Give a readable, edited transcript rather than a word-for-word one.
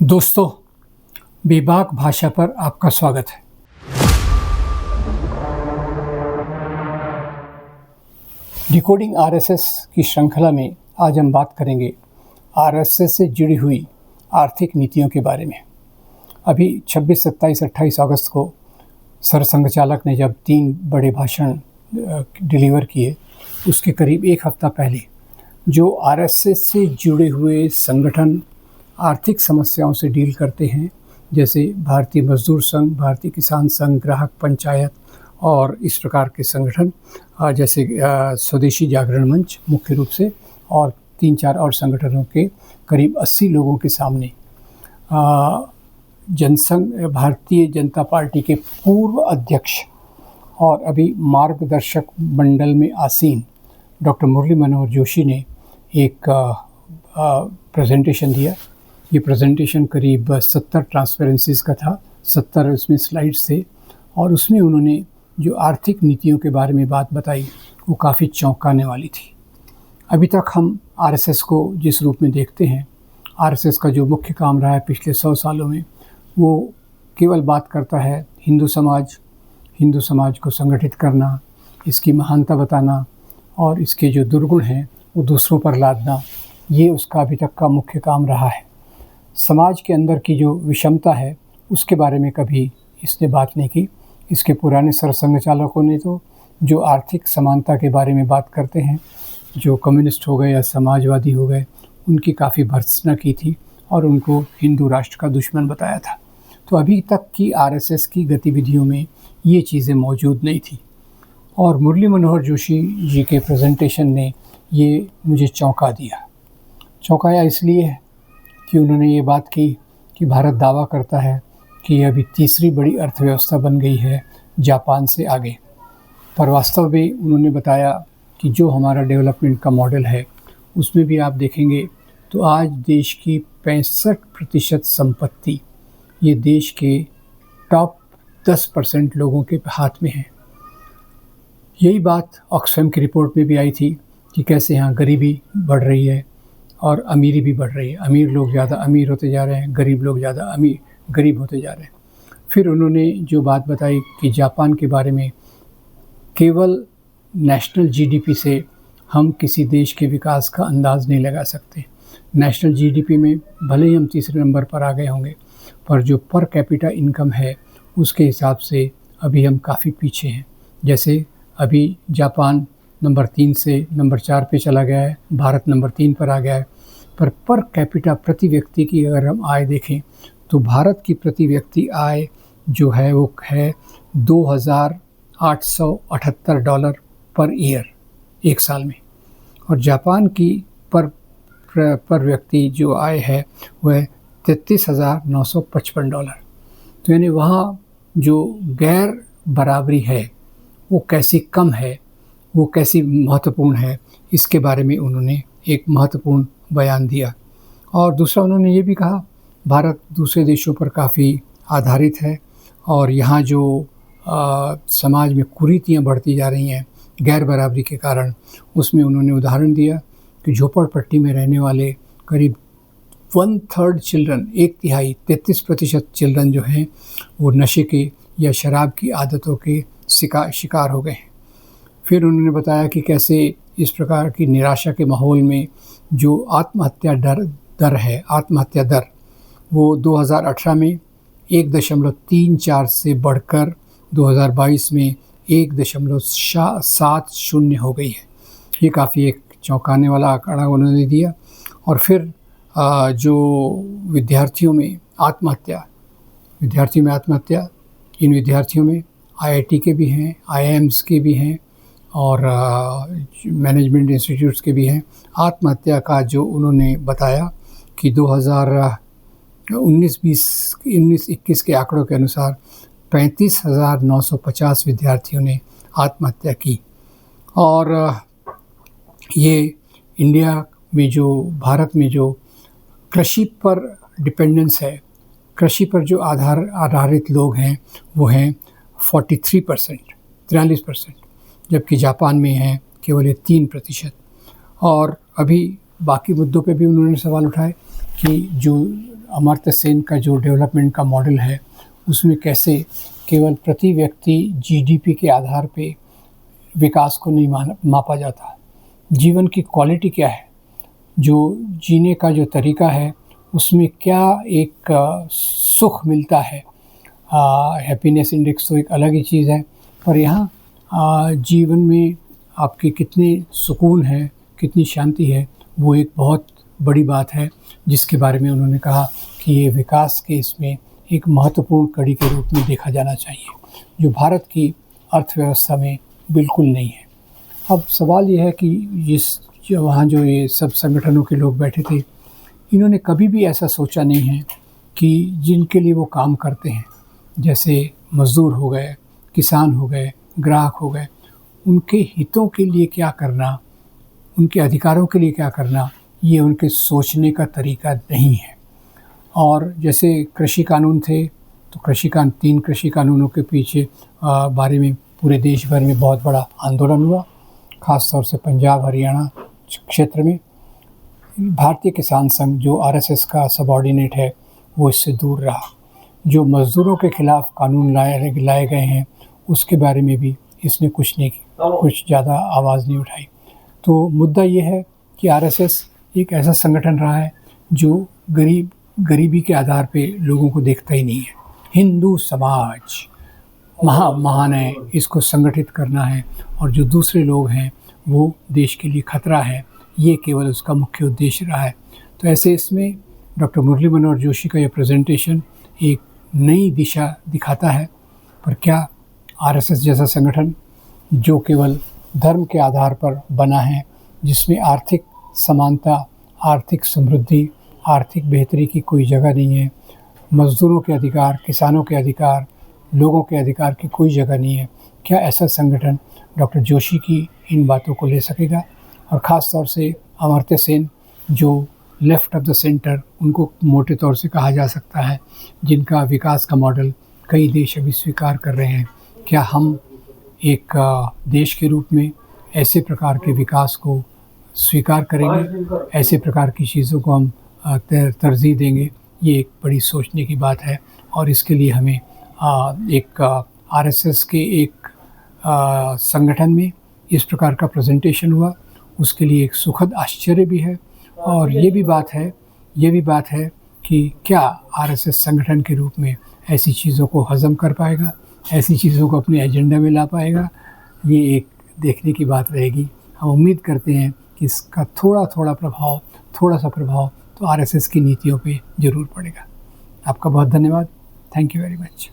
दोस्तों, बेबाक भाषा पर आपका स्वागत है। डिकोडिंग आरएसएस की श्रृंखला में आज हम बात करेंगे आरएसएस से जुड़ी हुई आर्थिक नीतियों के बारे में। अभी 26, 27, 28 अगस्त को सरसंघचालक ने जब 3 बड़े भाषण डिलीवर किए, उसके करीब एक हफ्ता पहले जो आरएसएस से जुड़े हुए संगठन आर्थिक समस्याओं से डील करते हैं, जैसे भारतीय मजदूर संघ, भारतीय किसान संघ, ग्राहक पंचायत और इस प्रकार के संगठन, जैसे स्वदेशी जागरण मंच मुख्य रूप से, और 3-4 और संगठनों के करीब 80 लोगों के सामने भारतीय जनता पार्टी के पूर्व अध्यक्ष और अभी मार्गदर्शक मंडल में आसीन डॉक्टर मुरली मनोहर जोशी ने एक प्रेजेंटेशन दिया। ये प्रेजेंटेशन करीब 70 ट्रांसपेरेंसीज का था, 70 उसमें स्लाइड्स थे, और उसमें उन्होंने जो आर्थिक नीतियों के बारे में बात बताई वो काफ़ी चौंकाने वाली थी। अभी तक हम आरएसएस को जिस रूप में देखते हैं, आरएसएस का जो मुख्य काम रहा है पिछले 100 सालों में, वो केवल बात करता है हिंदू समाज को संगठित करना, इसकी महानता बताना और इसके जो दुर्गुण हैं वो दूसरों पर लादना। ये उसका अभी तक का मुख्य काम रहा है। समाज के अंदर की जो विषमता है उसके बारे में कभी इसने बात नहीं की। इसके पुराने सरसंघचालकों ने तो जो आर्थिक समानता के बारे में बात करते हैं, जो कम्युनिस्ट हो गए या समाजवादी हो गए, उनकी काफ़ी भर्त्सना की थी और उनको हिंदू राष्ट्र का दुश्मन बताया था। तो अभी तक की आरएसएस की गतिविधियों में ये चीज़ें मौजूद नहीं थी। और मुरली मनोहर जोशी जी के प्रेजेंटेशन ने ये मुझे चौंकाया इसलिए कि उन्होंने ये बात की कि भारत दावा करता है कि ये अभी तीसरी बड़ी अर्थव्यवस्था बन गई है जापान से आगे। पर वास्तव में उन्होंने बताया कि जो हमारा डेवलपमेंट का मॉडल है उसमें भी आप देखेंगे तो आज देश की 65% संपत्ति ये देश के टॉप 10% लोगों के हाथ में है। यही बात ऑक्सफैम की रिपोर्ट में भी आई थी कि कैसे यहाँ गरीबी बढ़ रही है और अमीरी भी बढ़ रही है। अमीर लोग ज़्यादा अमीर होते जा रहे हैं, गरीब लोग ज़्यादा गरीब होते जा रहे हैं। फिर उन्होंने जो बात बताई कि जापान के बारे में, केवल नेशनल जीडीपी से हम किसी देश के विकास का अंदाज़ नहीं लगा सकते। नेशनल जीडीपी में भले ही हम तीसरे नंबर पर आ गए होंगे, पर जो पर कैपिटा इनकम है उसके हिसाब से अभी हम काफ़ी पीछे हैं। जैसे अभी जापान नंबर 3 से नंबर 4 पे चला गया है, भारत नंबर 3 पर आ गया है। पर कैपिटा प्रति व्यक्ति की अगर हम आय देखें तो भारत की प्रति व्यक्ति आय जो है वो है $2,878 पर ईयर, एक साल में, और जापान की पर व्यक्ति जो आय है वह $33,955। तो यानी वहाँ जो गैर बराबरी है वो कैसी कम है, वो कैसी महत्वपूर्ण है, इसके बारे में उन्होंने एक महत्वपूर्ण बयान दिया। और दूसरा उन्होंने ये भी कहा भारत दूसरे देशों पर काफ़ी आधारित है और यहाँ जो समाज में कुरीतियाँ बढ़ती जा रही हैं गैर बराबरी के कारण, उसमें उन्होंने उदाहरण दिया कि झोपड़पट्टी में रहने वाले करीब 1/3 चिल्ड्रन, 1/3 33% चिल्ड्रन जो हैं वो नशे के या शराब की आदतों के शिकार हो गए हैं। फिर उन्होंने बताया कि कैसे इस प्रकार की निराशा के माहौल में जो आत्महत्या दर वो 2018 में 1.34 से बढ़कर 2022 में 1.70 हो गई है। ये काफ़ी एक चौंकाने वाला आंकड़ा उन्होंने दिया। और फिर जो विद्यार्थियों में आत्महत्या, इन विद्यार्थियों में आईआईटी के भी हैं, आईआईएम्स के भी हैं और मैनेजमेंट इंस्टीट्यूट्स के भी हैं। आत्महत्या का जो उन्होंने बताया कि 2019-21 के आंकड़ों के अनुसार 35,950 विद्यार्थियों ने आत्महत्या की। और ये इंडिया में भारत में जो कृषि पर डिपेंडेंस है, कृषि पर जो आधारित लोग हैं वो हैं 43%, जबकि जापान में है केवल 3%। और अभी बाकी मुद्दों पे भी उन्होंने सवाल उठाए कि जो अमर्त्य सेन का जो डेवलपमेंट का मॉडल है उसमें कैसे केवल प्रति व्यक्ति जीडीपी के आधार पे विकास को नहीं मापा जाता। जीवन की क्वालिटी क्या है, जो जीने का जो तरीका है उसमें क्या एक सुख मिलता है। हैप्पीनेस इंडेक्स तो एक अलग ही चीज़ है, पर यहाँ जीवन में आपके कितने सुकून है, कितनी शांति है, वो एक बहुत बड़ी बात है जिसके बारे में उन्होंने कहा कि ये विकास के इसमें एक महत्वपूर्ण कड़ी के रूप में देखा जाना चाहिए, जो भारत की अर्थव्यवस्था में बिल्कुल नहीं है। अब सवाल ये है कि वहाँ जो ये सब संगठनों के लोग बैठे थे, इन्होंने कभी भी ऐसा सोचा नहीं है कि जिनके लिए वो काम करते हैं, जैसे मज़दूर हो गए, किसान हो गए, ग्राहक हो गए, उनके हितों के लिए क्या करना, उनके अधिकारों के लिए क्या करना, ये उनके सोचने का तरीका नहीं है। और जैसे कृषि कानून थे, तो 3 कृषि कानूनों के पीछे बारे में पूरे देश भर में बहुत बड़ा आंदोलन हुआ, ख़ास तौर से पंजाब हरियाणा क्षेत्र में। भारतीय किसान संघ जो आरएसएस का सबऑर्डिनेट है, वो इससे दूर रहा। जो मज़दूरों के खिलाफ़ कानून लाए गए हैं, उसके बारे में भी इसने कुछ ज़्यादा आवाज़ नहीं उठाई। तो मुद्दा ये है कि आरएसएस एक ऐसा संगठन रहा है जो गरीबी के आधार पे लोगों को देखता ही नहीं है। हिंदू समाज महान है, इसको संगठित करना है, और जो दूसरे लोग हैं वो देश के लिए खतरा है, ये केवल उसका मुख्य उद्देश्य रहा है। तो ऐसे इसमें डॉक्टर मुरली मनोहर जोशी का यह प्रेजेंटेशन एक नई दिशा दिखाता है। पर क्या आरएसएस जैसा संगठन जो केवल धर्म के आधार पर बना है, जिसमें आर्थिक समानता, आर्थिक समृद्धि, आर्थिक बेहतरी की कोई जगह नहीं है, मज़दूरों के अधिकार, किसानों के अधिकार, लोगों के अधिकार की कोई जगह नहीं है, क्या ऐसा संगठन डॉक्टर जोशी की इन बातों को ले सकेगा? और ख़ास तौर से अमर्त्य सेन जो लेफ़्ट ऑफ द सेंटर, उनको मोटे तौर से कहा जा सकता है, जिनका विकास का मॉडल कई देश अभी स्वीकार कर रहे हैं, क्या हम एक देश के रूप में ऐसे प्रकार के विकास को स्वीकार करेंगे, ऐसे प्रकार की चीज़ों को हम तरजीह देंगे? ये एक बड़ी सोचने की बात है, और इसके लिए हमें एक आरएसएस के एक संगठन में इस प्रकार का प्रेजेंटेशन हुआ, उसके लिए एक सुखद आश्चर्य भी है। और ये भी बात है कि क्या आरएसएस संगठन के रूप में ऐसी चीज़ों को हज़म कर पाएगा, ऐसी चीज़ों को अपने एजेंडा में ला पाएगा? ये एक देखने की बात रहेगी। हम उम्मीद करते हैं कि इसका थोड़ा सा प्रभाव तो आरएसएस की नीतियों पे ज़रूर पड़ेगा। आपका बहुत धन्यवाद। Thank you very much.